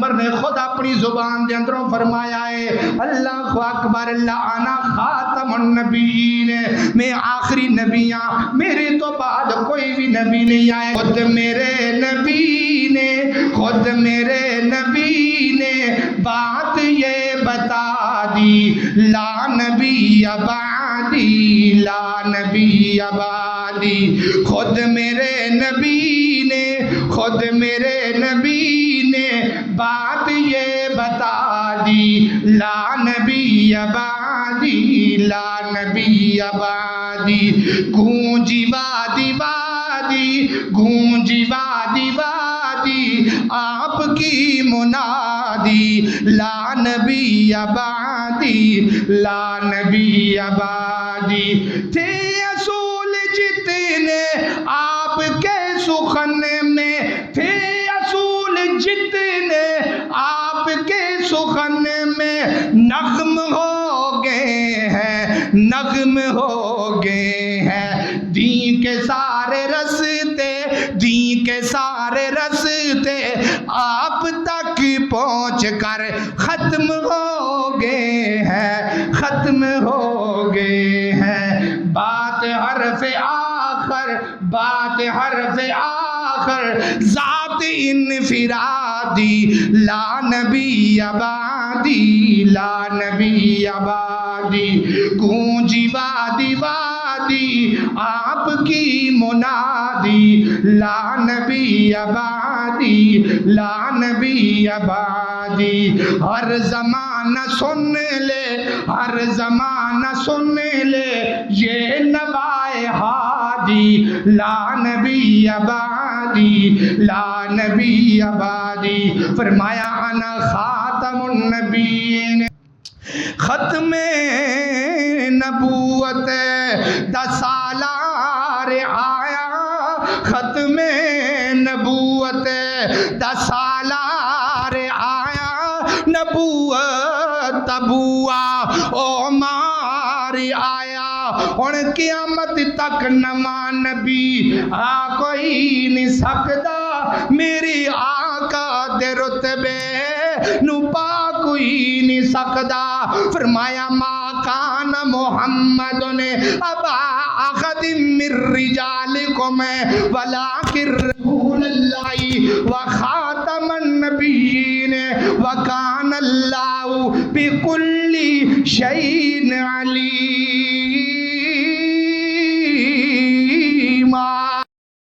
پیغمبر نے خود اپنی زبان دے اندروں فرمایا ہے اللہ اکبر اللہ انا خاتم النبیین میں آخری نبی ہوں میرے تو بعد کوئی بھی نبی نہیں آئے خود میرے نبی نے خود میرے نبی نے بات یہ بتا دی لا نبی بعدی لا نبی بعدی خود میرے نبی نے خود میرے نبی نے بات یہ بتا دی لا نبی بعدی لا نبی بعدی گونجی وادی وادی گونجی وادی وادی آپ کی منادی لا نبی بعدی لا نبی بعدی تھے اصول جتنے آپ کے سخن میں تھے اصول جتنے آپ کے سخن میں نغم ہو گئے ہیں نغم ہو گئے ہیں دین کے سارے رستے دین کے سارے رستے آپ تک پہنچ کر ختم ہو گئے ہیں ختم ہو گئے ہیں بات حرف آخر بات حرف آخر ذات انفرادی لا نبی بعدی لا نبی بعدی گونجی وادی وادی آپ کی منادی لا نبی بعدی لا نبی بعدی ہر زمانہ سن لے ہر زمانہ سن لے یہ نوائے ہادی لا نبی بعدی لا نبی بعدی فرمایا انا خاتم النبیین ختم نبوت 10 سالار آیا ختم نبوت 10 سالار آیا نبوت ابوا عمر آیا ہن قیامت تک نواں نبی آ کوئی نہیں سکدا میری آقا دے رتبے نو پا کوئی نہیں سکدا فرمایا ما کان محمد نے ابا احد من رجالکم ولکن رسول اللہ وخاتم النبیین وکان اللہ بکل شیء علیم